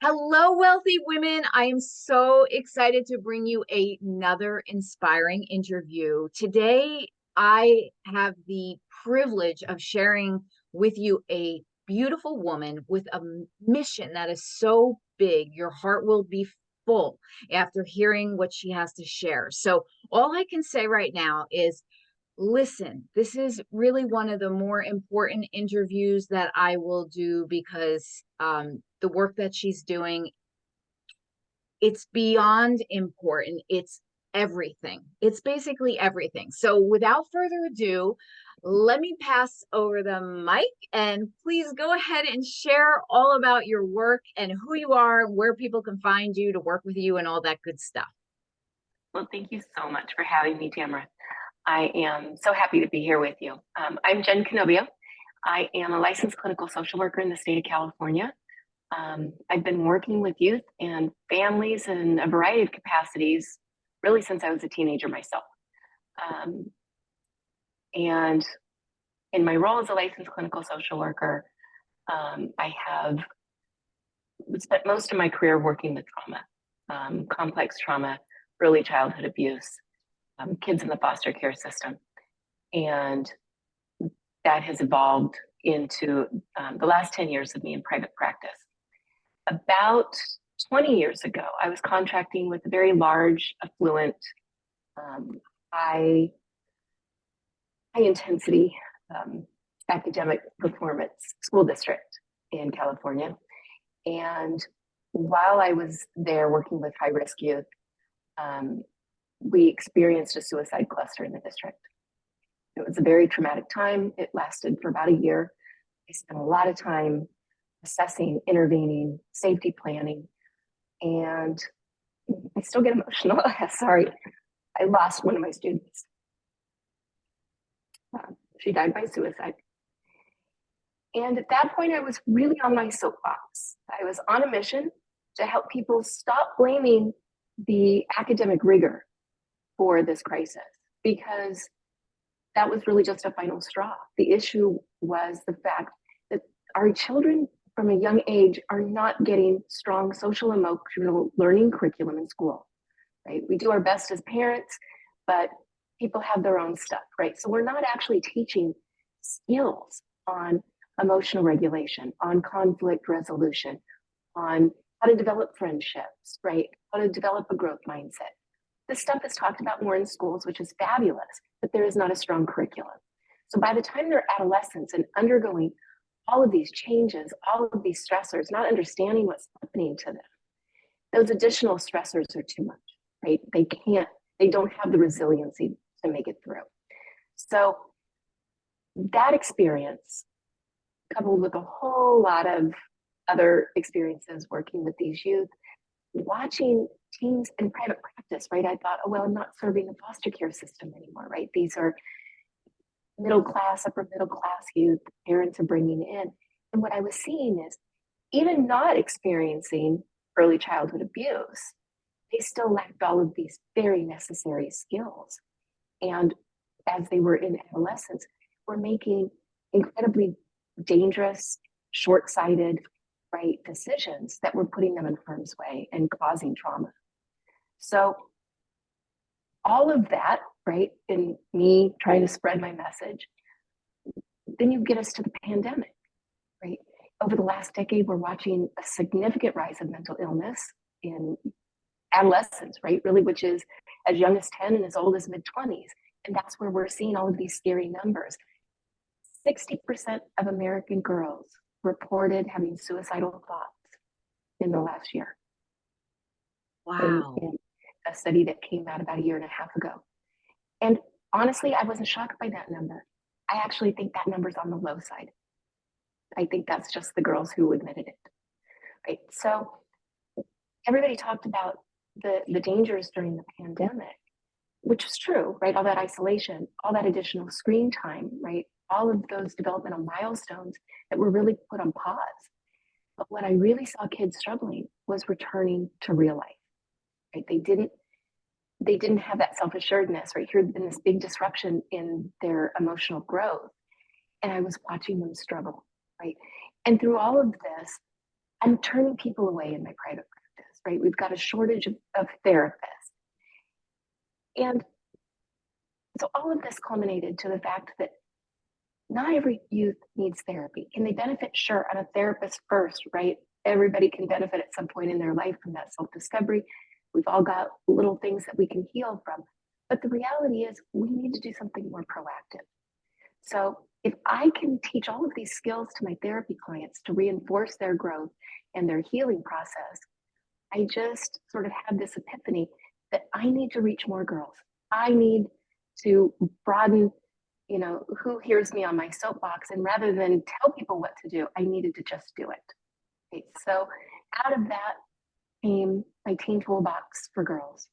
Hello, wealthy women. I am so excited to bring you another inspiring interview. Today, I have the privilege of sharing with you a beautiful woman with a mission that is so big. Your heart will be full after hearing what she has to share. So, all I can say right now is listen, this is really one of the more important interviews that I will do because the work that she's doing, it's beyond important. It's everything. It's basically everything. So without further ado, let me pass over the mic and please go ahead and share all about your work and who you are, where people can find you to work with you and all that good stuff. Well, thank you so much for having me, Tamara. I am so happy to be here with you. I'm Jen Canobbio. I am a licensed clinical social worker in the state of California. I've been working with youth and families in a variety of capacities really since I was a teenager myself. And in my role as a licensed clinical social worker, I have spent most of my career working with trauma, complex trauma, early childhood abuse, kids in the foster care system. And that has evolved into the last 10 years of me in private practice. About 20 years ago, I was contracting with a very large, affluent, high intensity academic performance school district in California. And while I was there working with high risk youth, we experienced a suicide cluster in the district. It was a very traumatic time. It lasted for about a year. I spent a lot of time assessing, intervening, safety planning, and I still get emotional. Sorry, I lost one of my students. She died by suicide. And at that point, I was really on my soapbox. I was on a mission to help people stop blaming the academic rigor for this crisis, because that was really just a final straw. The issue was the fact that our children from a young age are not getting strong social emotional learning curriculum in school, right? We do our best as parents, but people have their own stuff, right? So we're not actually teaching skills on emotional regulation, on conflict resolution, on how to develop friendships, right? How to develop a growth mindset. This stuff is talked about more in schools, which is fabulous, but there is not a strong curriculum. So by the time they're adolescents and undergoing all of these changes, all of these stressors, not understanding what's happening to them, those additional stressors are too much, right? They don't have the resiliency to make it through. So that experience, coupled with a whole lot of other experiences working with these youth, watching teens in private practice, right? I thought, oh, well, I'm not serving the foster care system anymore, right? These are middle class, upper middle class youth parents are bringing in. And what I was seeing is even not experiencing early childhood abuse, they still lacked all of these very necessary skills. And as they were in adolescence, were making incredibly dangerous, short-sighted, right decisions that were putting them in harm's way and causing trauma. So all of that, right, in me trying to spread my message, then you get us to the pandemic, right? Over the last decade, we're watching a significant rise of mental illness in adolescents, right? Really, which is as young as 10 and as old as mid-20s. And that's where we're seeing all of these scary numbers. 60% of American girls reported having suicidal thoughts in the last year. Wow. In a study that came out about a year and a half ago. And honestly, I wasn't shocked by that number. I actually think that number's on the low side. I think that's just the girls who admitted it. Right. So everybody talked about the dangers during the pandemic, which is true, right? All that isolation, all that additional screen time, right? All of those developmental milestones that were really put on pause. But what I really saw kids struggling was returning to real life. Right? They didn't have that self-assuredness, right? Here had been this big disruption in their emotional growth. And I was watching them struggle, right? And through all of this, I'm turning people away in my private practice, right? We've got a shortage of therapists. And so all of this culminated to the fact that not every youth needs therapy. Can they benefit? Sure, on a therapist first, right? Everybody can benefit at some point in their life from that self-discovery. We've all got little things that we can heal from. But the reality is we need to do something more proactive. So if I can teach all of these skills to my therapy clients to reinforce their growth and their healing process, I just sort of had this epiphany that I need to reach more girls. I need to broaden, who hears me on my soapbox. And rather than tell people what to do, I needed to just do it. Okay, so out of that came my teen toolbox for girls,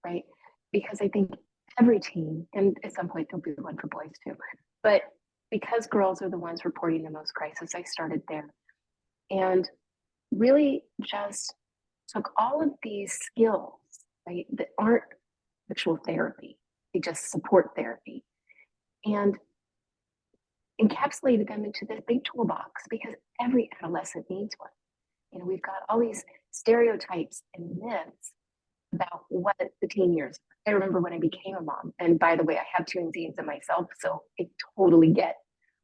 right? Because I think every teen, and at some point there'll be one for boys too, but because girls are the ones reporting the most crisis, I started there and really just took all of these skills, right, that aren't actual therapy, they just support therapy, and encapsulated them into this big toolbox because every adolescent needs one. We've got all these stereotypes and myths about what the teen years are. I remember when I became a mom, and by the way, I have twin teens in myself, so I totally get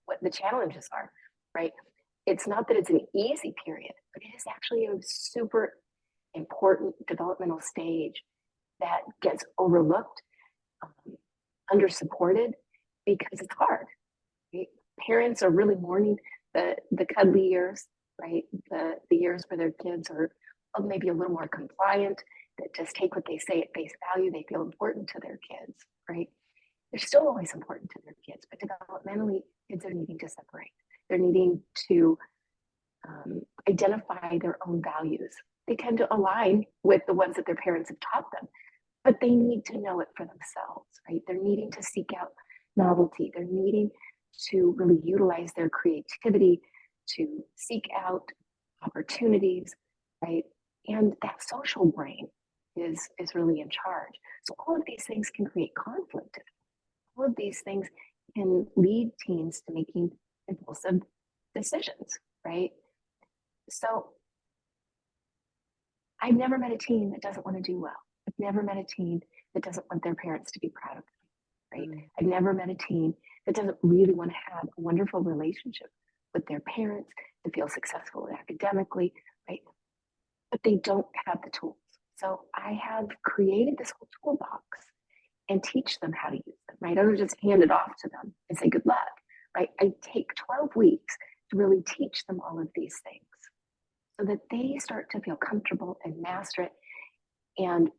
what the challenges are, right? It's not that it's an easy period, but it is actually a super important developmental stage that gets overlooked, under-supported, because it's hard. Right? Parents are really mourning the cuddly years, right? The years where their kids are maybe a little more compliant, that just take what they say at face value. They feel important to their kids, right? They're still always important to their kids, but developmentally, kids are needing to separate. They're needing to identify their own values. They tend to align with the ones that their parents have taught them, but they need to know it for themselves, right? They're needing to seek out novelty. They're needing to really utilize their creativity to seek out opportunities, right? And that social brain is really in charge. So all of these things can create conflict. All of these things can lead teens to making impulsive decisions, right? So I've never met a teen that doesn't want to do well. I've never met a teen that doesn't want their parents to be proud of them, right? I've never met a teen that doesn't really want to have a wonderful relationship with their parents, to feel successful academically, right? But they don't have the tools. So I have created this whole toolbox and teach them how to use them, right? I don't just hand it off to them and say, good luck, right? I take 12 weeks to really teach them all of these things so that they start to feel comfortable and master it. And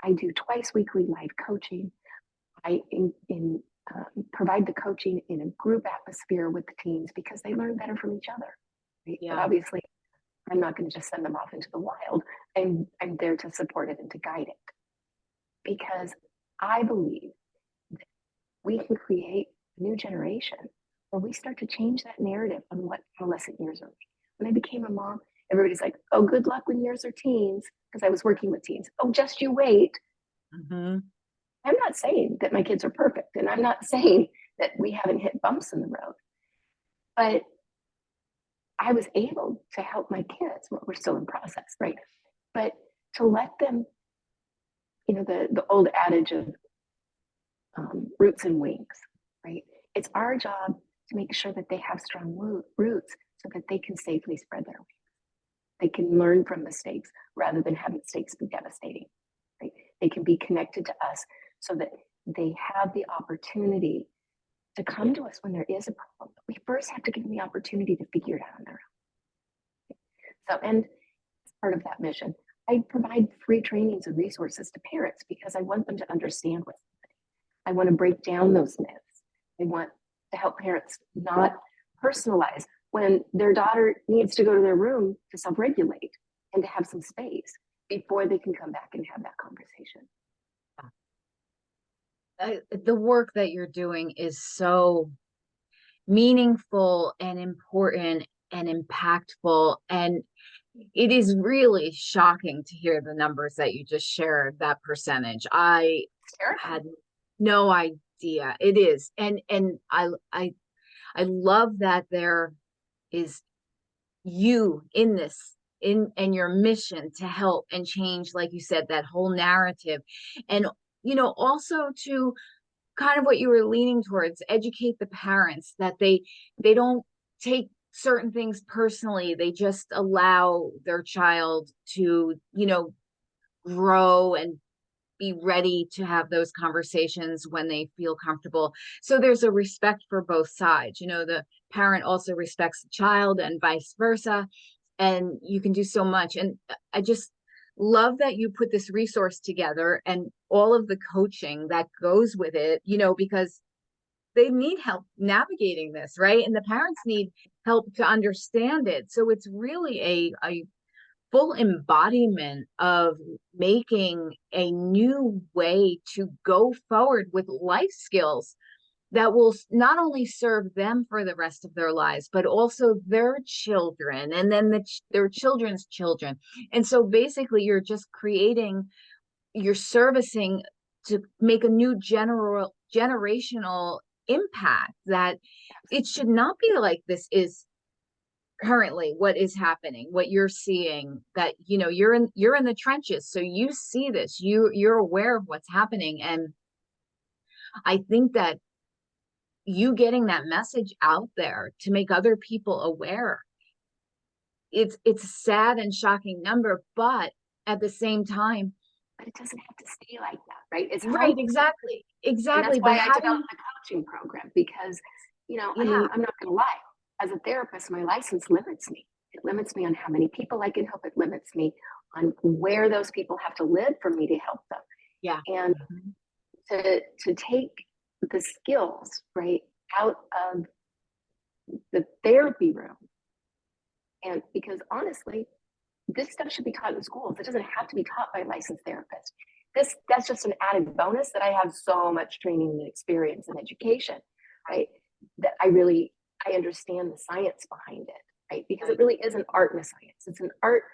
I do twice weekly live coaching. I provide the coaching in a group atmosphere with the teens because they learn better from each other. Right? Yeah. But obviously, I'm not going to just send them off into the wild. I'm there to support it and to guide it because I believe that we can create a new generation where we start to change that narrative on what adolescent years are. When I became a mom, everybody's like, oh, good luck when years are teens, because I was working with teens. Oh, just you wait. Mm-hmm. I'm not saying that my kids are perfect, and I'm not saying that we haven't hit bumps in the road, but I was able to help my kids. Well, we're still in process, right? But to let them, the old adage of roots and wings, right? It's our job to make sure that they have strong roots so that they can safely spread their wings. They can learn from mistakes rather than have mistakes be devastating, right? They can be connected to us so that they have the opportunity to come to us when there is a problem. But we first have to give them the opportunity to figure it out on their own. So, and as part of that mission, I provide free trainings and resources to parents because I want them to understand what's happening. I want to break down those myths. I want to help parents not personalize when their daughter needs to go to their room to self-regulate and to have some space before they can come back and have that conversation. The work that you're doing is so meaningful and important and impactful. And it is really shocking to hear the numbers that you just shared, that percentage. I had no idea. It is. And I love that there is you in this, in and your mission to help and change, like you said, that whole narrative. And also to kind of what you were leaning towards, educate the parents that they don't take certain things personally. They just allow their child to grow and be ready to have those conversations when they feel comfortable. So there's a respect for both sides. The parent also respects the child and vice versa. And you can do so much. And I just love that you put this resource together and all of the coaching that goes with it, because they need help navigating this, right? And the parents need help to understand it. So it's really a full embodiment of making a new way to go forward with life skills that will not only serve them for the rest of their lives, but also their children and then their children's children. And so basically, you're servicing to make a new generational impact, that it should not be like this is currently what is happening, what you're seeing, that you're in the trenches, so you see this, you're aware of what's happening. And I think that you getting that message out there to make other people aware, it's a sad and shocking number, but at the same time, but it doesn't have to stay like that, right? It's right, helpful. And that's exactly, why but I how do you, developed the coaching program, because, I yeah, mean, I'm not going to lie. As a therapist, my license limits me. It limits me on how many people I can help. It limits me on where those people have to live for me to help them. yeah, And to take the skills, right, out of the therapy room. And because honestly, this stuff should be taught in schools. It doesn't have to be taught by a licensed therapist. That's just an added bonus that I have so much training and experience and education, right? That I understand the science behind it, right? Because it really is an art and a science. It's an art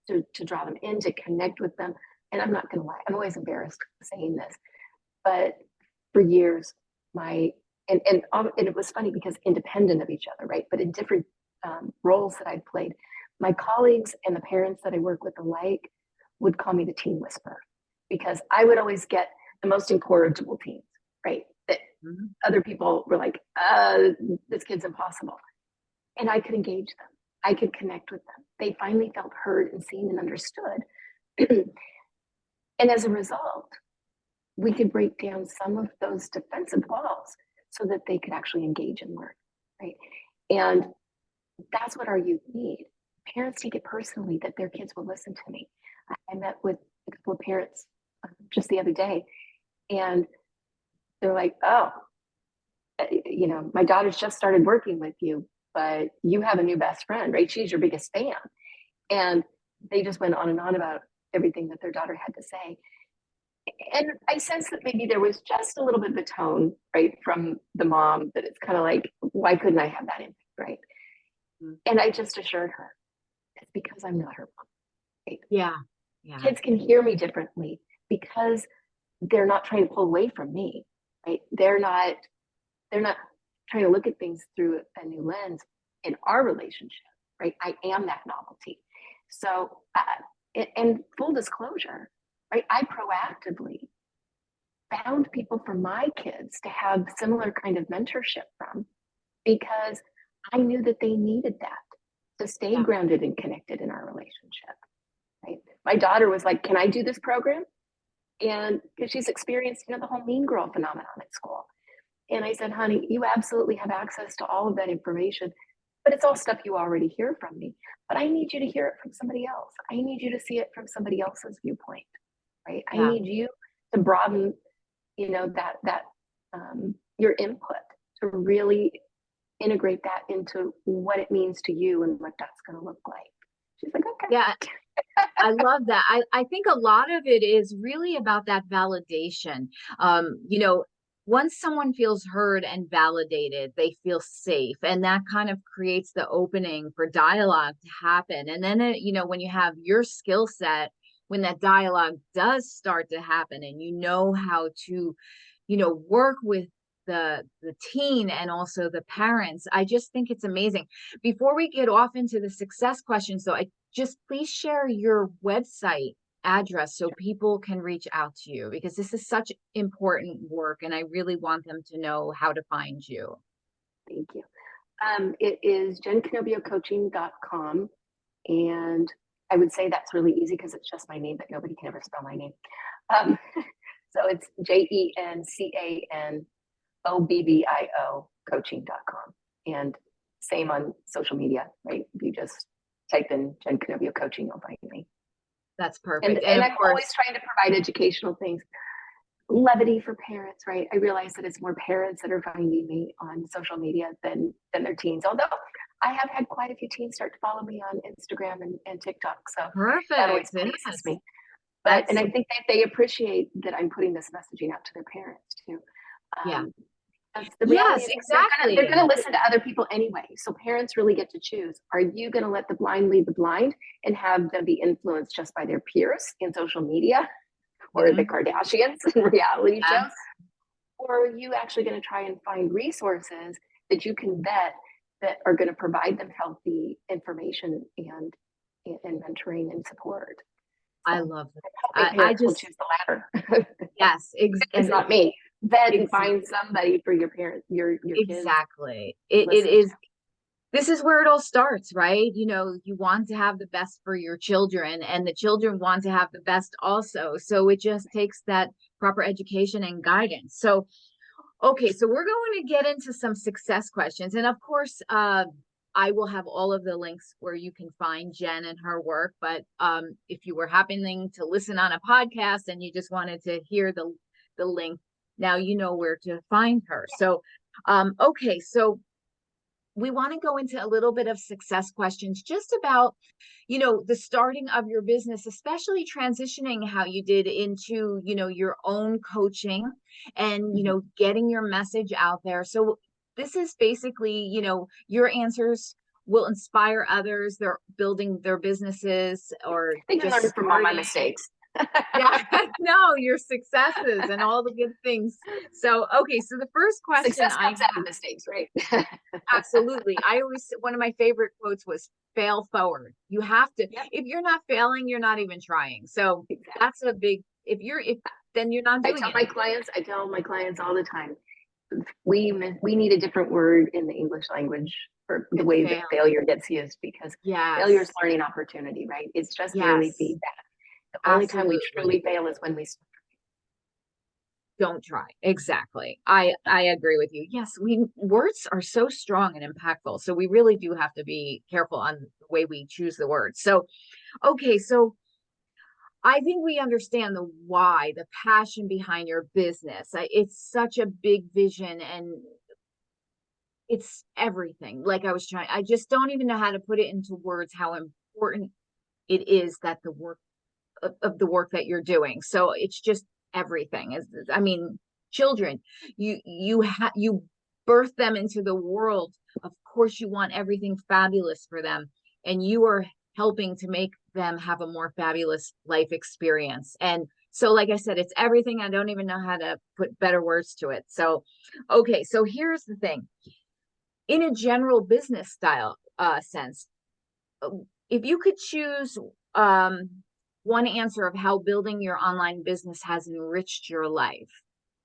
to draw them in, to connect with them. And I'm not gonna lie, I'm always embarrassed saying this, but for years, and it was funny because independent of each other, right? But in different roles that I'd played, my colleagues and the parents that I work with alike would call me the teen whisperer, because I would always get the most incorrigible teens, right? That other people were like, this kid's impossible. And I could engage them. I could connect with them. They finally felt heard and seen and understood. And as a result, we could break down some of those defensive walls so that they could actually engage and learn, right? And that's what our youth need. Parents take it personally that their kids will listen to me. I met with a couple of parents just the other day, and they're like, oh, my daughter's just started working with you, but you have a new best friend, right? She's your biggest fan. And they just went on and on about everything that their daughter had to say. And I sense that maybe there was just a little bit of a tone, right, from the mom, that it's kind of like, why couldn't I have that impact, right? And I just assured her, it's because I'm not her mom. Right? yeah, Kids can hear me differently because they're not trying to pull away from me, right? They're not trying to look at things through a new lens in our relationship, right? I am that novelty. So, and full disclosure, right? I proactively found people for my kids to have similar kind of mentorship from, because I knew that they needed that to stay grounded and connected in our relationship, right? My daughter was like, can I do this program? And because she's experienced, the whole mean girl phenomenon at school. And I said, honey, you absolutely have access to all of that information, but it's all stuff you already hear from me. But I need you to hear it from somebody else. I need you to see it from somebody else's viewpoint, right? I need you to broaden, that your input, to really integrate that into what it means to you and what that's going to look like. She's like, okay. Yeah, I love that. I think a lot of it is really about that validation. Once someone feels heard and validated, they feel safe, and that kind of creates the opening for dialogue to happen. And then, when you have your skill set, when that dialogue does start to happen, and how to, work with the teen and also the parents. I just think it's amazing. Before we get off into the success questions, though, I just please share your website address so people can reach out to you, because this is such important work and I really want them to know how to find you. Thank you. It is jencanobbiocoaching.com. And I would say that's really easy because it's just my name, but nobody can ever spell my name. So it's JENCANOBBIO coaching.com. And same on social media, right? If you just type in Jen Canobbio Coaching, you'll find me. That's perfect. And I'm always trying to provide educational things. Levity for parents, right? I realize that it's more parents that are finding me on social media than their teens. Although I have had quite a few teens start to follow me on Instagram and TikTok. So perfect. That always pleases me. But and I think that they appreciate that I'm putting this messaging out to their parents too. Yeah. The reality yes, is exactly. They're going to listen to other people anyway. So parents really get to choose. Are you going to let the blind lead the blind and have them be influenced just by their peers in social media or the Kardashians in reality shows? Or are you actually going to try and find resources that you can vet that are going to provide them healthy information and mentoring and support? So I love that. I just choose the latter. Yes, it's not me. Then find somebody for your parents, your exactly. Kids. It is. This is where it all starts, right? You know, you want to have the best for your children, and the children want to have the best also. So it just takes that proper education and guidance. So, okay, so we're going to get into some success questions, and of course, I will have all of the links where you can find Jen and her work. But if you were happening to listen on a podcast and you just wanted to hear the link, now you know where to find her. So, okay, so we want to go into a little bit of success questions just about, you know, the starting of your business, especially transitioning how you did into, you know, your own coaching and, you know, getting your message out there. So this is basically, you know, your answers will inspire others. They're building their businesses or they can learn from all my mistakes. Yeah, no, your successes and all the good things. So, okay, so the first question Success comes out of mistakes, right? Absolutely. One of my favorite quotes was fail forward. You have to, if you're not failing, you're not even trying. So that's a big, then you're not doing it. I tell my clients all the time, we need a different word in the English language for the way that failure gets used, because failure is learning opportunity, right? It's just merely feedback. The only time we truly fail is when we don't try. Exactly. I agree with you. Yes, words are so strong and impactful. So we really do have to be careful on the way we choose the words. So, okay, so I think we understand the why, the passion behind your business. It's such a big vision and it's everything. Like I just don't even know how to put it into words how important it is that the work of the work that you're doing. So it's just everything. I mean, children, you birth them into the world. Of course, you want everything fabulous for them, and you are helping to make them have a more fabulous life experience. And so, like I said, it's everything. I don't even know how to put better words to it. So, okay, so here's the thing. In a general business style sense, if you could choose one answer of how building your online business has enriched your life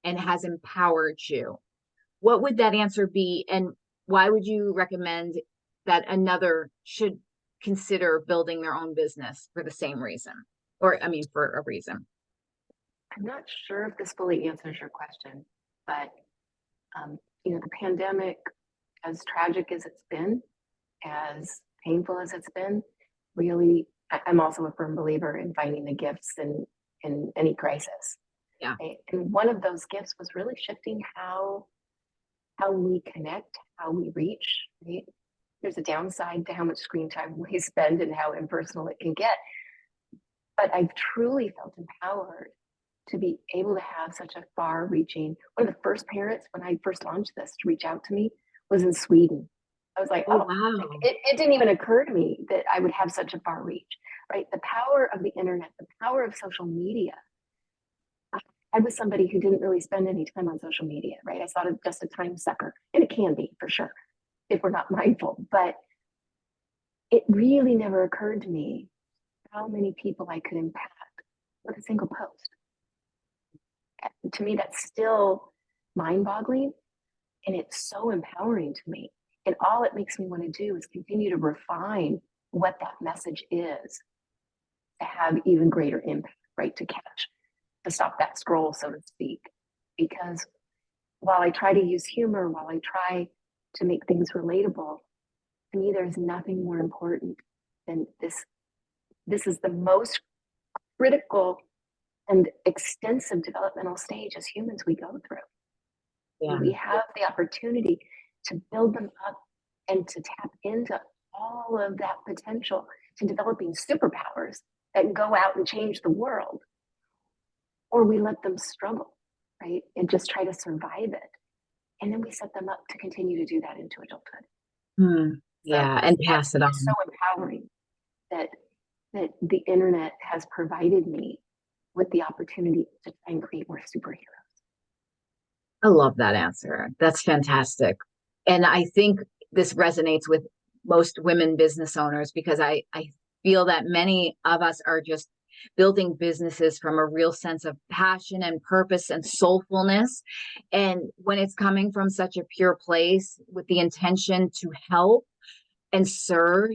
and has empowered you, what would that answer be? And why would you recommend that another should consider building their own business for the same reason? Or, I mean, for a reason. I'm not sure if this fully answers your question, but, you know, the pandemic, as tragic as it's been, as painful as it's been, really, I'm also a firm believer in finding the gifts in any crisis. Yeah. Right? And one of those gifts was really shifting how we connect, how we reach, right? There's a downside to how much screen time we spend and how impersonal it can get. But I've truly felt empowered to be able to have such a far reaching. One of the first parents, when I first launched this, to reach out to me was in Sweden. I was like, oh, wow. It didn't even occur to me that I would have such a far reach, right? The power of the internet, the power of social media I was somebody who didn't really spend any time on social media, right? I saw it as just a time sucker, and it can be for sure if we're not mindful. But it really never occurred to me how many people I could impact with a single post. To me, that's still mind boggling, and it's so empowering to me. And all it makes me want to do is continue to refine what that message is to have even greater impact, right? To stop that scroll, so to speak. Because while I try to use humor, while I try to make things relatable, to me, there's nothing more important than this. This is the most critical and extensive developmental stage as humans we go through. Yeah. We have the opportunity to build them up and to tap into all of that potential to developing superpowers that can go out and change the world. Or we let them struggle, right? And just try to survive it. And then we set them up to continue to do that into adulthood. So Yeah, and that's pass it so on. empowering that the internet has provided me with the opportunity to try and create more superheroes. I love that answer. That's fantastic. And I think this resonates with most women business owners because I feel that many of us are just building businesses from a real sense of passion and purpose and soulfulness. And when it's coming from such a pure place with the intention to help and serve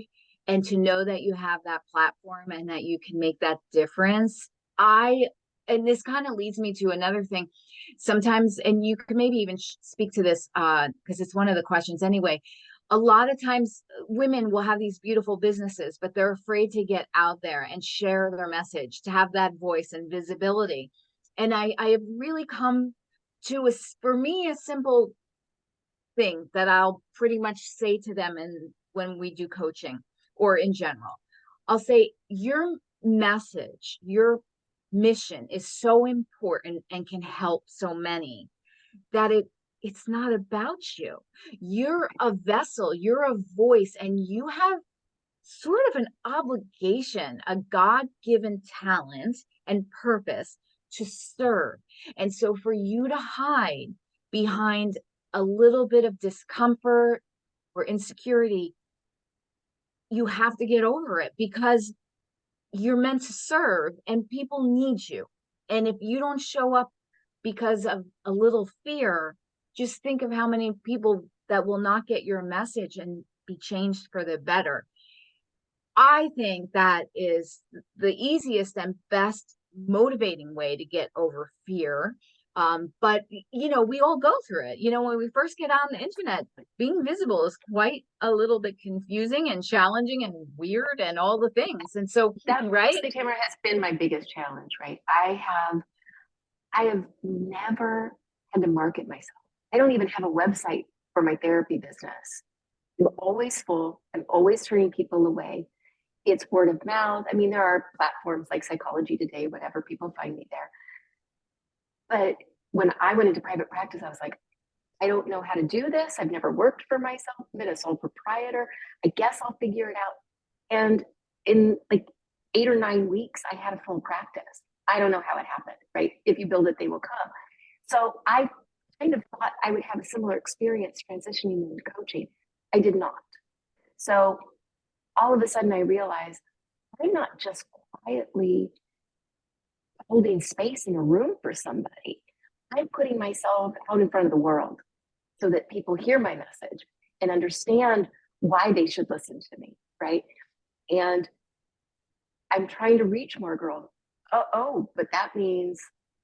and to know that you have that platform and that you can make that difference. And this kind of leads me to another thing sometimes, and you could maybe even speak to this because it's one of the questions anyway. A lot of times women will have these beautiful businesses, but they're afraid to get out there and share their message, to have that voice and visibility. And I have really come to for me, a simple thing that I'll pretty much say to them and when we do coaching or in general. I'll say your message, your mission is so important and can help so many that it's not about you. You're a vessel, you're a voice, and you have sort of an obligation, a God-given talent and purpose to serve. And so for you to hide behind a little bit of discomfort or insecurity, you have to get over it because you're meant to serve and people need you. And if you don't show up because of a little fear, just think of how many people that will not get your message and be changed for the better. I think that is the easiest and best motivating way to get over fear. But we all go through it. When we first get on the internet, being visible is quite a little bit confusing and challenging and weird and all the things. And so, That right? actually, Tamara, has been my biggest challenge, right? I have never had to market myself. I don't even have a website for my therapy business. I'm always full. I'm always turning people away. It's word of mouth. I mean, there are platforms like Psychology Today, whatever, people find me there. But when I went into private practice, I was like, I don't know how to do this. I've never worked for myself, been a sole proprietor. I guess I'll figure it out. And in like 8 or 9 weeks, I had a full practice. I don't know how it happened, right? If you build it, they will come. So I kind of thought I would have a similar experience transitioning into coaching. I did not. So all of a sudden I realized I'm not just quietly holding space in a room for somebody. I'm putting myself out in front of the world so that people hear my message and understand why they should listen to me, right? And I'm trying to reach more girls. But that means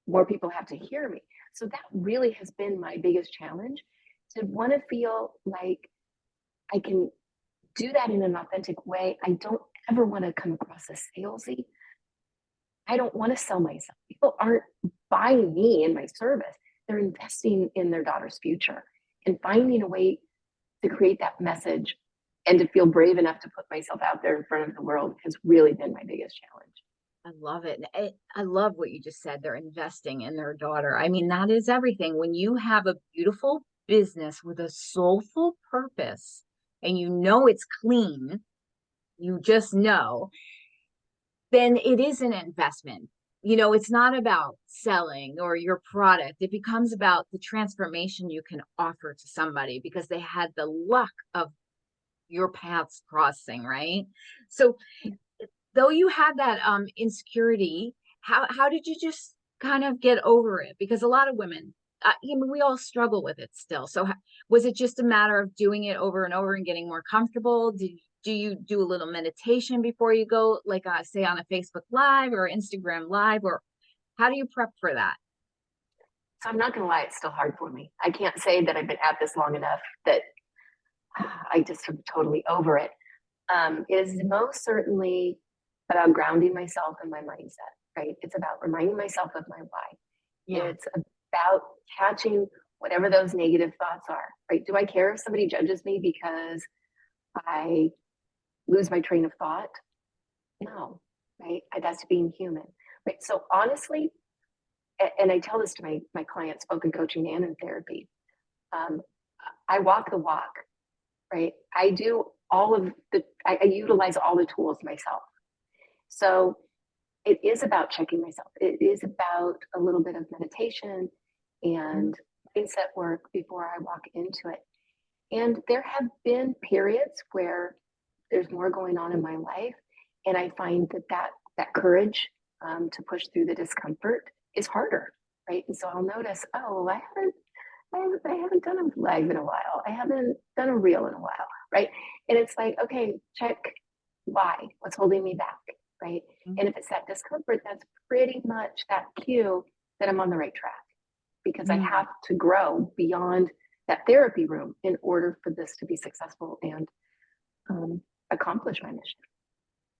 more people have to hear me. So that really has been my biggest challenge, to want to feel like I can do that in an authentic way. I don't ever want to come across as salesy. I don't want to sell myself. People aren't buying me and my service. They're investing in their daughter's future, and finding a way to create that message and to feel brave enough to put myself out there in front of the world has really been my biggest challenge. I love it. I love what you just said. They're investing in their daughter. I mean, that is everything. When you have a beautiful business with a soulful purpose and it's clean, you just know, then it is an investment. it's not about selling or your product. It becomes about the transformation you can offer to somebody because they had the luck of your paths crossing, right? So though you had that insecurity, how did you just kind of get over it? Because a lot of women, we all struggle with it still. So was it just a matter of doing it over and over and getting more comfortable? Do you do a little meditation before you go, like say on a Facebook Live or Instagram Live, or how do you prep for that? So I'm not going to lie, it's still hard for me. I can't say that I've been at this long enough that I just am totally over it. It is most certainly about grounding myself in my mindset, right? It's about reminding myself of my why. Yeah. It's about catching whatever those negative thoughts are, right? Do I care if somebody judges me because I lose my train of thought? No, right? That's being human, right? So honestly, and I tell this to my clients, both in coaching and in therapy, um, I walk the walk, right? I do all of I utilize all the tools myself. So it is about checking myself. It is about a little bit of meditation and mindset work before I walk into it. And there have been periods where there's more going on in my life, and I find that courage to push through the discomfort is harder, right? And so I'll notice, oh, I haven't done a live in a while. I haven't done a reel in a while, right? And it's like, okay, check why, what's holding me back, right? And if it's that discomfort, that's pretty much that cue that I'm on the right track because I have to grow beyond that therapy room in order for this to be successful and accomplish my mission.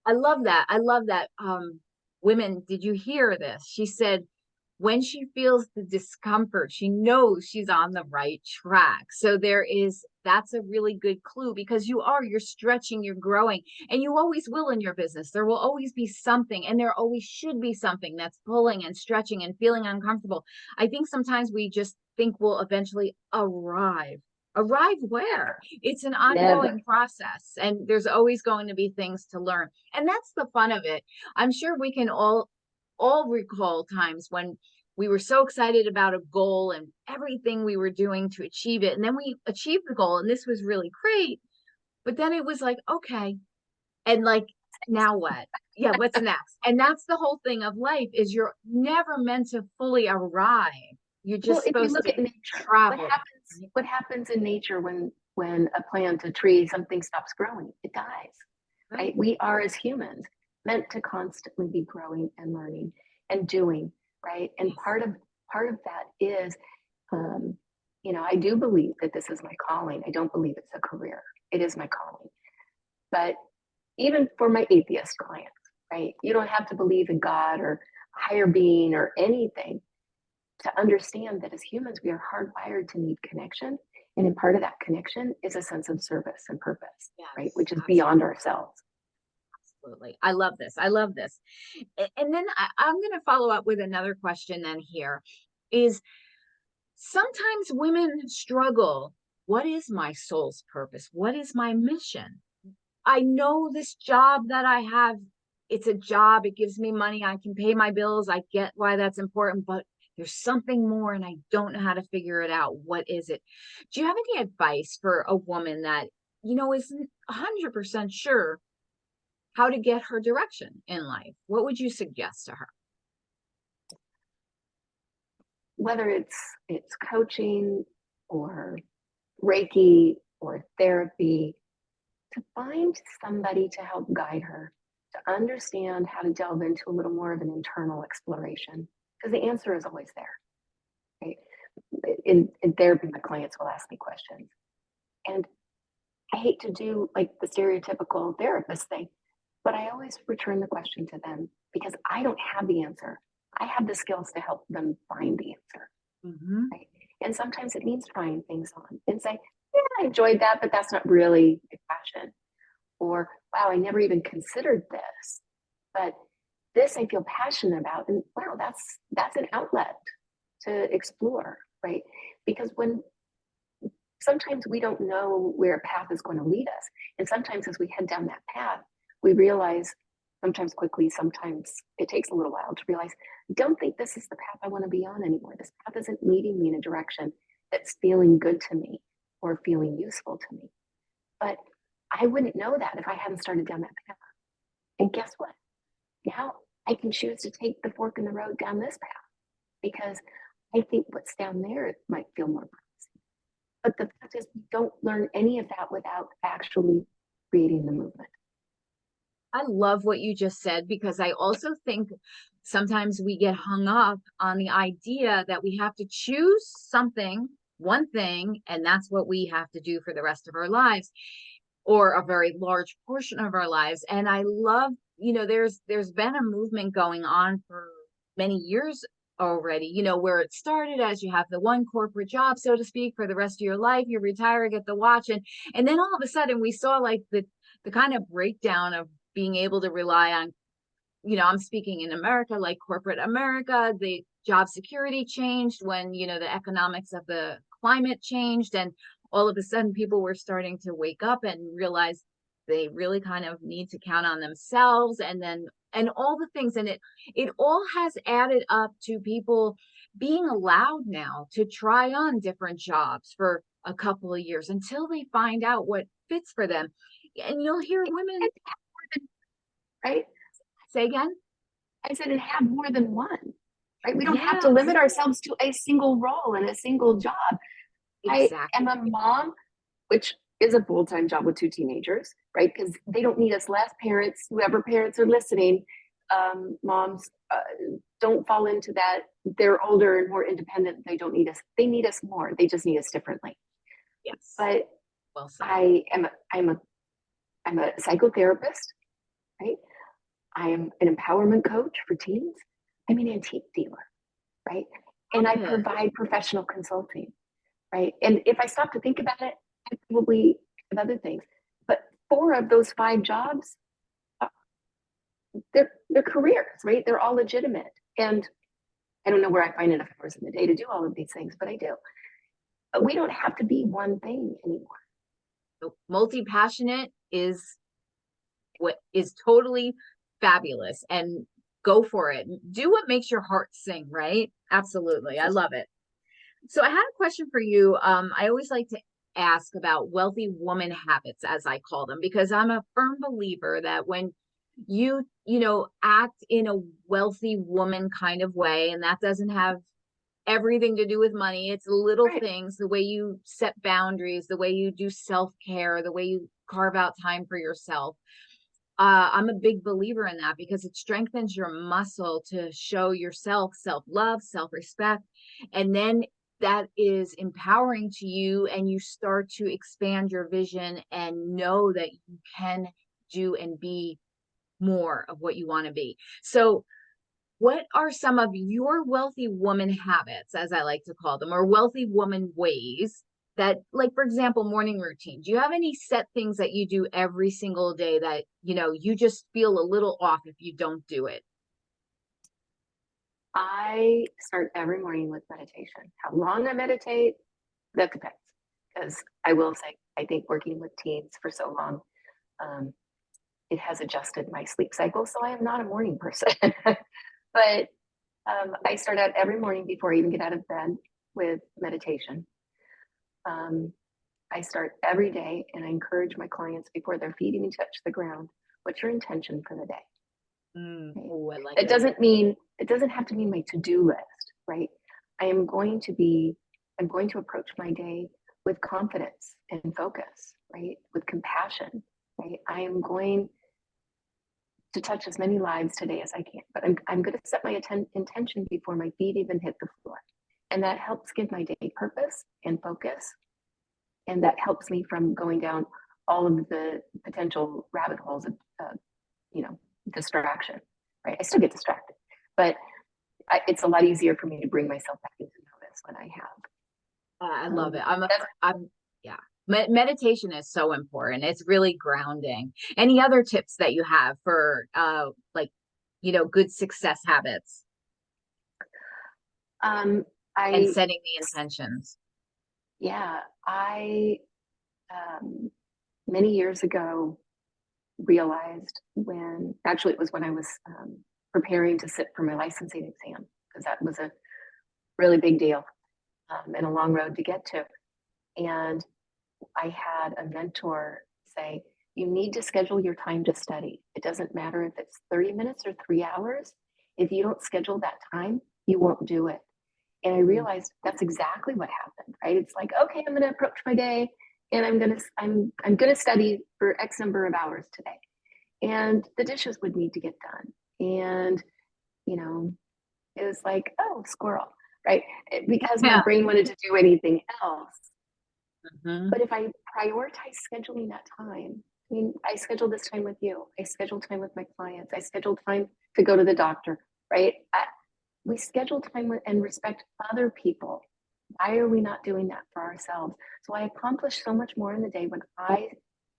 I love that. I love that. Women, did you hear this? She said, when she feels the discomfort, she knows she's on the right track. So that's a really good clue because you're stretching, you're growing, and you always will in your business. There will always be something, and there always should be something that's pulling and stretching and feeling uncomfortable. I think sometimes we just think we'll eventually arrive. Arrive where? It's an Never. ongoing process, and there's always going to be things to learn. And that's the fun of it. I'm sure we can all recall times when we were so excited about a goal and everything we were doing to achieve it. And then we achieved the goal and this was really great. But then it was like, okay. And like, now what? Yeah, what's next? And that's the whole thing of life is you're never meant to fully arrive. You're Well, just if you supposed look to at nature, travel. what happens in nature when a plant, a tree, something stops growing? It dies, right? Right. We are as humans meant to constantly be growing and learning and doing, right? And part of that is, um, I do believe that this is my calling. I don't believe it's a career. It is my calling. But even for my atheist clients, right? You don't have to believe in God or higher being or anything to understand that as humans, we are hardwired to need connection. And in part of that connection is a sense of service and purpose, right? Yes, Which is absolutely. beyond ourselves. Absolutely. I love this. I love this. And then I'm going to follow up with another question then here is sometimes women struggle. What is my soul's purpose? What is my mission? I know this job that I have, it's a job. It gives me money. I can pay my bills. I get why that's important, but there's something more and I don't know how to figure it out. What is it? Do you have any advice for a woman that, isn't 100% sure how to get her direction in life? What would you suggest to her? Whether it's coaching or Reiki or therapy, to find somebody to help guide her, to understand how to delve into a little more of an internal exploration, because the answer is always there, right? In therapy, my clients will ask me questions. And I hate to do like the stereotypical therapist thing, but I always return the question to them because I don't have the answer. I have the skills to help them find the answer, Mm-hmm. right? And sometimes it means trying things on and say, yeah, I enjoyed that, but that's not really my passion. Or, wow, I never even considered this, but this I feel passionate about. And wow, that's an outlet to explore, right? Because when sometimes we don't know where a path is going to lead us. And sometimes as we head down that path, we realize sometimes quickly, sometimes it takes a little while to realize, I don't think this is the path I want to be on anymore. This path isn't leading me in a direction that's feeling good to me or feeling useful to me. But I wouldn't know that if I hadn't started down that path. And guess what? Now I can choose to take the fork in the road down this path because I think what's down there might feel more promising. But the fact is, we don't learn any of that without actually creating the movement. I love what you just said, because I also think sometimes we get hung up on the idea that we have to choose something, one thing, and that's what we have to do for the rest of our lives, or a very large portion of our lives. And I love, there's been a movement going on for many years already, where it started as you have the one corporate job, so to speak, for the rest of your life, you retire, get the watch, and then all of a sudden we saw like the kind of breakdown of being able to rely on, I'm speaking in America, like corporate America, the job security changed when, the economics of the climate changed. And all of a sudden people were starting to wake up and realize they really kind of need to count on themselves. And all the things. And it all has added up to people being allowed now to try on different jobs for a couple of years until they find out what fits for them. And you'll hear women, right? say again? I said, and have more than one, right? We don't have to Yes, limit ourselves to a single role and a single job. I am a exactly. mom, which is a full-time job with two teenagers, right? Because they don't need us less. Parents, whoever parents are listening, moms, don't fall into that. They're older and more independent. They don't need us. They need us more. They just need us differently. Yes. But Well said. I'm a psychotherapist, right? I am an empowerment coach for teens. I'm an antique dealer, right? And I Love it. provide professional consulting, right? And if I stop to think about it, I probably have other things. But 4 of those 5 jobs, uh, they're careers, right? They're all legitimate. And I don't know where I find enough hours in the day to do all of these things, but I do. But we don't have to be one thing anymore. So multi-passionate is what is totally fabulous, and go for it. Do what makes your heart sing, right? Absolutely. I love it. So I had a question for you. I always like to ask about wealthy woman habits, as I call them, because I'm a firm believer that when act in a wealthy woman kind of way, and that doesn't have everything to do with money. It's little Right. things, the way you set boundaries, the way you do self-care, the way you carve out time for yourself. I'm a big believer in that because it strengthens your muscle to show yourself self-love, self-respect. And then that is empowering to you, and you start to expand your vision and know that you can do and be more of what you want to be. So what are some of your wealthy woman habits, as I like to call them, or wealthy woman ways that, like, for example, morning routine? Do you have any set things that you do every single day that, you just feel a little off if you don't do it? I start every morning with meditation. How long I meditate, that depends. Because I will say, I think working with teens for so long, um, it has adjusted my sleep cycle. So I am not a morning person. But I start out every morning before I even get out of bed with meditation. Um, I start every day and I encourage my clients before their feet even touch the ground, what's your intention for the day? Right? Oh, I like It it. doesn't mean, it doesn't have to mean my to-do list, right? I am going to be, I'm going to approach my day with confidence and focus, right? With compassion, right? I am going to touch as many lives today as I can, but I'm going to set my intention before my feet even hit the floor. And that helps give my day purpose and focus. And that helps me from going down all of the potential rabbit holes of, you know, distraction, right? I still get distracted, but it's a lot easier for me to bring myself back into notice when I I have. love it. That's Yeah. Meditation is so important. It's really grounding. Any other tips that you have for, like, good success habits um, and I setting the intentions? yeah, I many years ago realized when Actually, it was when I was preparing to sit for my licensing exam, because that was a really big deal and a long road to get to. And I had a mentor say, you need to schedule your time to study. It doesn't matter if it's 30 minutes or 3 hours. If you don't schedule that time, you won't do it. And I realized that's exactly what happened, right? It's like, okay, I'm going to approach my day and I'm going to study for X number of hours today. And the dishes would need to get done. And, you know, it was like, oh, squirrel, right? Because my Yeah. brain wanted to do anything else. Mhm. But if I prioritize scheduling that time, I mean, I schedule this time with you. I schedule time with my clients. I schedule time to go to the doctor, right? We schedule time with, and respect other people. Why are we not doing that for ourselves? So I accomplish so much more in the day when I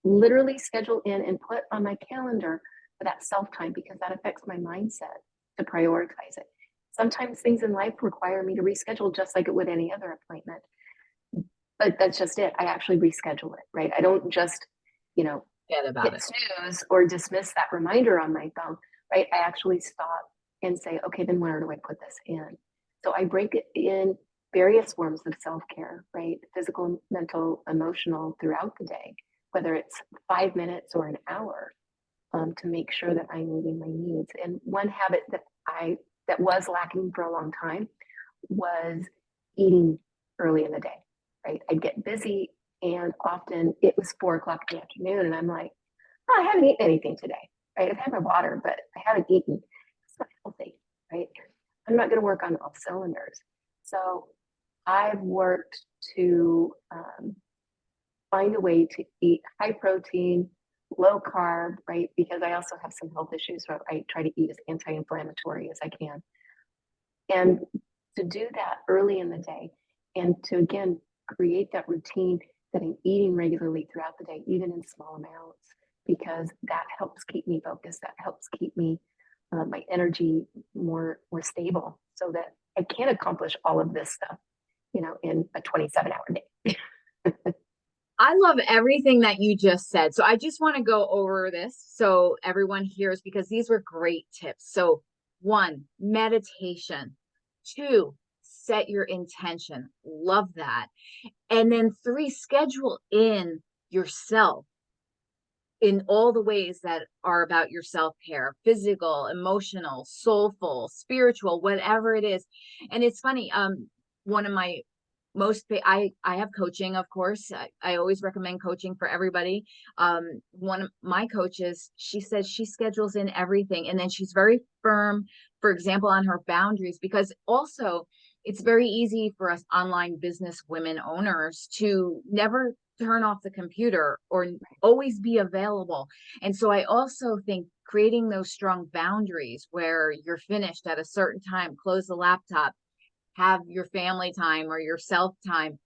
literally schedule in and put on my calendar for that self time, because that affects my mindset to prioritize it. Sometimes things in life require me to reschedule just like it would any other appointment. But that's just it. I actually reschedule it, right? I don't just, you know, Forget about hit it. snooze or dismiss that reminder on my phone, right? I actually stop and say, okay, then where do I put this in? So I break it in various forms of self care, right? Physical, mental, emotional throughout the day, whether it's 5 minutes or an hour, to make sure that I'm meeting my needs. And one habit that was lacking for a long time was eating early in the day, right? I'd get busy and often it was 4 o'clock in the afternoon and I'm like, oh, I haven't eaten anything today, right? I've had my water, but I haven't eaten. It's not healthy, right? I'm not going to work on all cylinders. So I've worked to find a way to eat high protein, low carb, right? Because I also have some health issues, so I try to eat as anti-inflammatory as I can. And to do that early in the day and to again create that routine that I'm eating regularly throughout the day, even in small amounts, because that helps keep me focused. That helps keep me my energy more stable, so that I can accomplish all of this stuff, in a 27-hour day. I love everything that you just said. So I just want to go over this so everyone hears, because these were great tips. So, one, meditation. Two, set your intention. Love that. And then three, schedule in yourself in all the ways that are about your self-care, physical, emotional, soulful, spiritual, whatever it is. And it's funny, one of my I have coaching, of course. I always recommend coaching for everybody. One of my coaches, she says she schedules in everything, and then she's very firm, for example, on her boundaries, because also it's very easy for us online business women owners to never turn off the computer or always be available. And so I also think creating those strong boundaries where you're finished at a certain time, close the laptop, have your family time or your self time,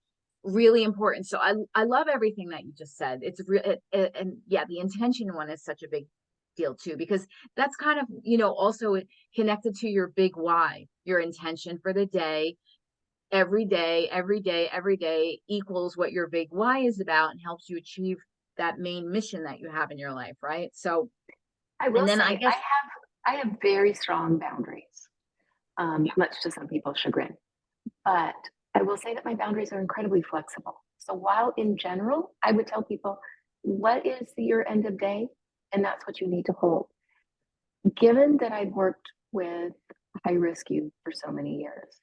really important. So I love everything that you just said. It's real. And yeah, the intention one is such a big deal too, because that's kind of, also connected to your big why, your intention for the day. Every day, every day, every day equals what your big why is about and helps you achieve that main mission that you have in your life, right? So, I and will then I say guess, I have very strong boundaries, yeah, much to some people's chagrin. But I will say that my boundaries are incredibly flexible. So while in general, I would tell people, what is your end of day? And that's what you need to hold. Given that I've worked with high risk youth for so many years,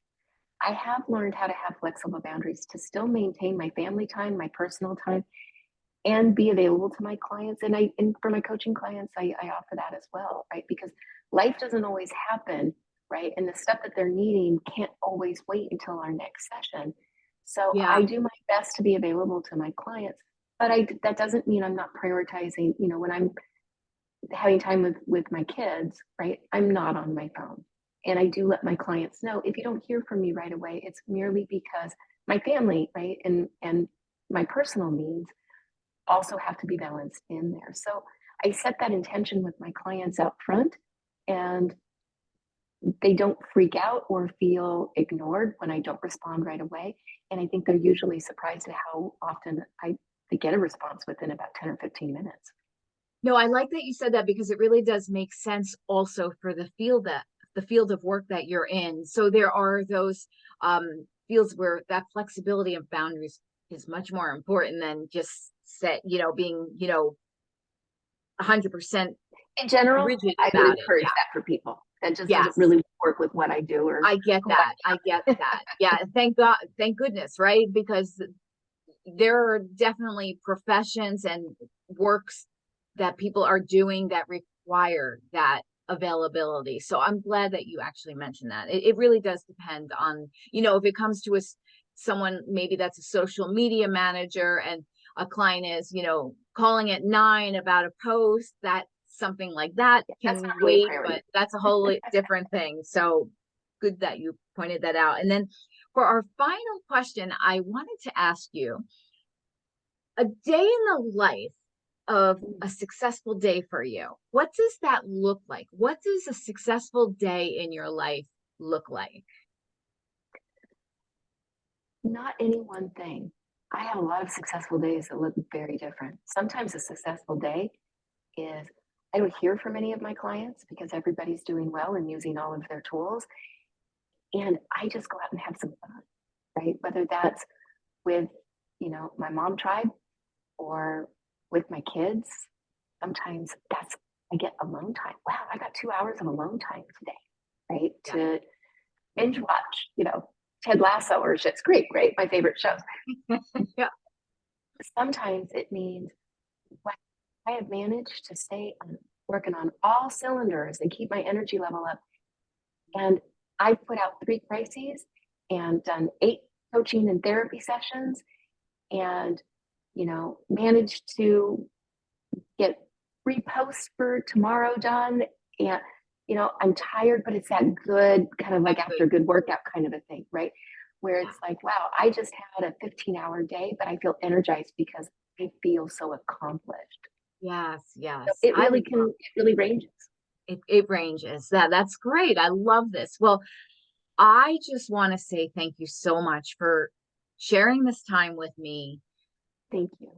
I have learned how to have flexible boundaries to still maintain my family time, my personal time, and be available to my clients. And for my coaching clients, I offer that as well, right? Because life doesn't always happen, right? And the stuff that they're needing can't always wait until our next session. So yeah, I do my best to be available to my clients, but that doesn't mean I'm not prioritizing, when I'm having time with my kids, right? I'm not on my phone. And I do let my clients know, if you don't hear from me right away, it's merely because my family, right? And my personal needs also have to be balanced in there. So I set that intention with my clients up front, and they don't freak out or feel ignored when I don't respond right away. And I think they're usually surprised at how often they get a response within about 10 or 15 minutes. No, I like that you said that because it really does make sense also for the field of work that you're in. So there are those fields where that flexibility of boundaries is much more important than just being, 100% In general, rigid I would about it. encourage Yeah. that for people. That just doesn't Yes. really work with what I do or I get who that. I get that. Yeah. Thank God. Thank goodness. Right. Because there are definitely professions and works that people are doing that require that availability. So I'm glad that you actually mentioned that. It really does depend on, if it comes to someone maybe that's a social media manager and a client is, calling at 9 about a post, that something like that that's can not really a wait, priority. but that's a whole different thing. So good that you pointed that out. And then for our final question, I wanted to ask you a day in the life of a successful day for you. What does that look like? What does a successful day in your life look like? Not any one thing. I have a lot of successful days that look very different. Sometimes a successful day is I don't hear from any of my clients because everybody's doing well and using all of their tools. And I just go out and have some fun, right? Whether that's with, my mom tribe or with my kids. Sometimes I get alone time. Wow, I got 2 hours of alone time today, right? Yeah. To binge watch, Ted Lasso or Schitt's Creek, right? My favorite shows. Yeah. Sometimes it means, wow, I have managed to stay working on all cylinders and keep my energy level up. And I put out 3 crises and done 8 coaching and therapy sessions and, managed to get 3 posts for tomorrow done. And, I'm tired, but it's that good kind of like That after good. a good workout kind of a thing, right? Where Yeah. it's like, wow, I just had a 15-hour day, but I feel energized because I feel so accomplished. Yes, So yes. it really ranges. It ranges. That's great. I love this. Well, I just want to say thank you so much for sharing this time with me, Thank you.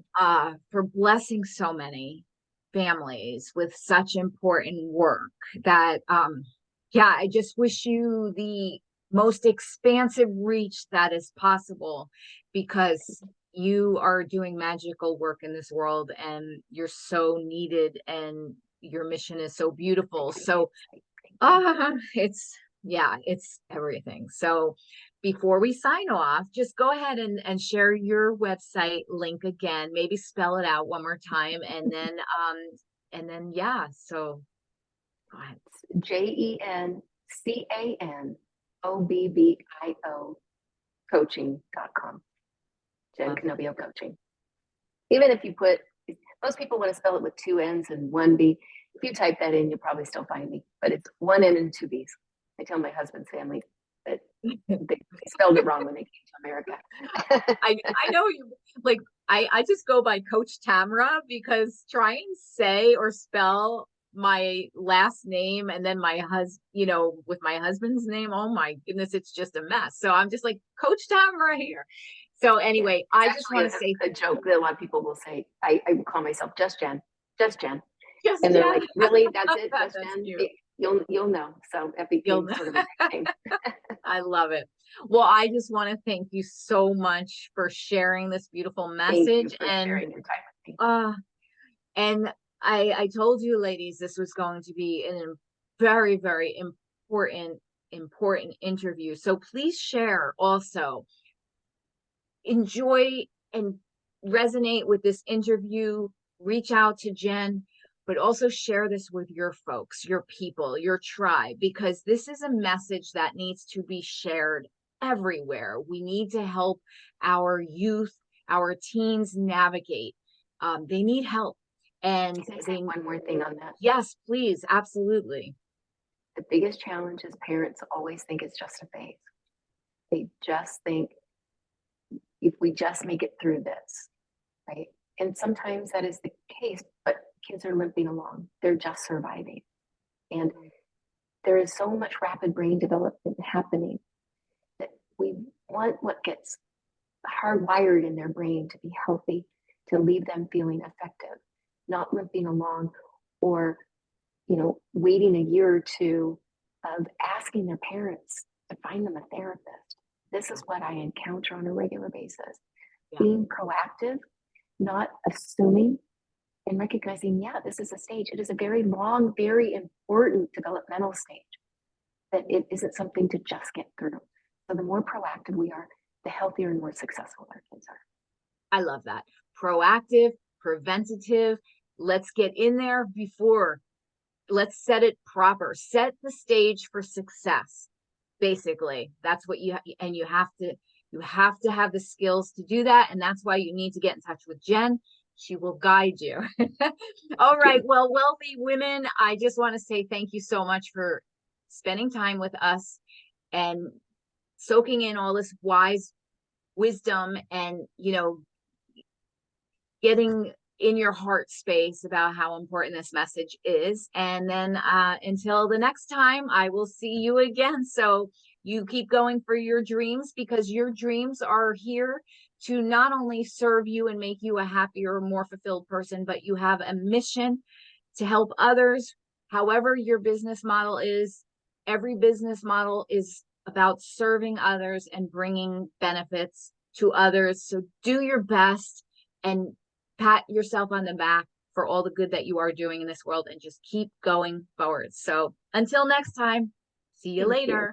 for blessing so many families with such important work that, yeah, I just wish you the most expansive reach that is possible because you are doing magical work in this world and you're so needed and your mission is so beautiful. So it's everything. So before we sign off, just go ahead and share your website link again, maybe spell it out one more time yeah, so go ahead. JenCanobbio coaching.com. Jen Love it. Canobbio coaching. Even if you put, most people want to spell it with 2 N's and 1 B. If you type that in, you'll probably still find me, but it's 1 N and 2 B's. I tell my husband's family that they spelled it wrong when they came to America. I know you like I just go by Coach Tamara because try and say or spell my last name and then my husband, with my husband's name, oh my goodness, it's just a mess. So I'm just like Coach Tamara here. So Yeah, anyway, it's I just actually want to say a joke that a lot of people will say. I will call myself just Jen, just Jen, just and they're Jen. like, "Really? That's it, just That's Jen? cute. You'll know." So that became You'll sort of a nickname. I love it. Well, I just want to thank you so much for sharing this beautiful Thank you message for sharing your time with me. uh and I told you ladies this was going to be a very, very important interview. So please share also. Enjoy and resonate with this interview. Reach out to Jen, but also share this with your folks, your people, your tribe, because this is a message that needs to be shared everywhere. We need to help our youth, our teens navigate. They need help. And Can I say one more thing on that? yes, please, absolutely. The biggest challenge is parents always think it's just a phase. They just think if we just make it through this, right? And sometimes that is the case, but kids are limping along. They're just surviving. And there is so much rapid brain development happening that we want what gets hardwired in their brain to be healthy, to leave them feeling effective. not limping along, or waiting a year or two of asking their parents to find them a therapist. This is what I encounter on a regular basis. Yeah. Being proactive, not assuming, and recognizing, yeah, this is a stage. It is a very long, very important developmental stage, that it isn't something to just get through. So the more proactive we are, the healthier and more successful our kids are. I love that. Proactive, preventative. Let's get in there before. Let's set it proper. Set the stage for success. Basically, that's what and you have to have the skills to do that. And that's why you need to get in touch with Jen. She will guide you. All right. Well, wealthy women, I just want to say thank you so much for spending time with us and soaking in all this wise wisdom and, getting in your heart space about how important this message is. And then until the next time, I will see you again. So you keep going for your dreams, because your dreams are here to not only serve you and make you a happier, more fulfilled person, but you have a mission to help others. However your business model is, every business model is about serving others and bringing benefits to others. So do your best and pat yourself on the back for all the good that you are doing in this world, and just keep going forward. So until next time, see you Thank later. you.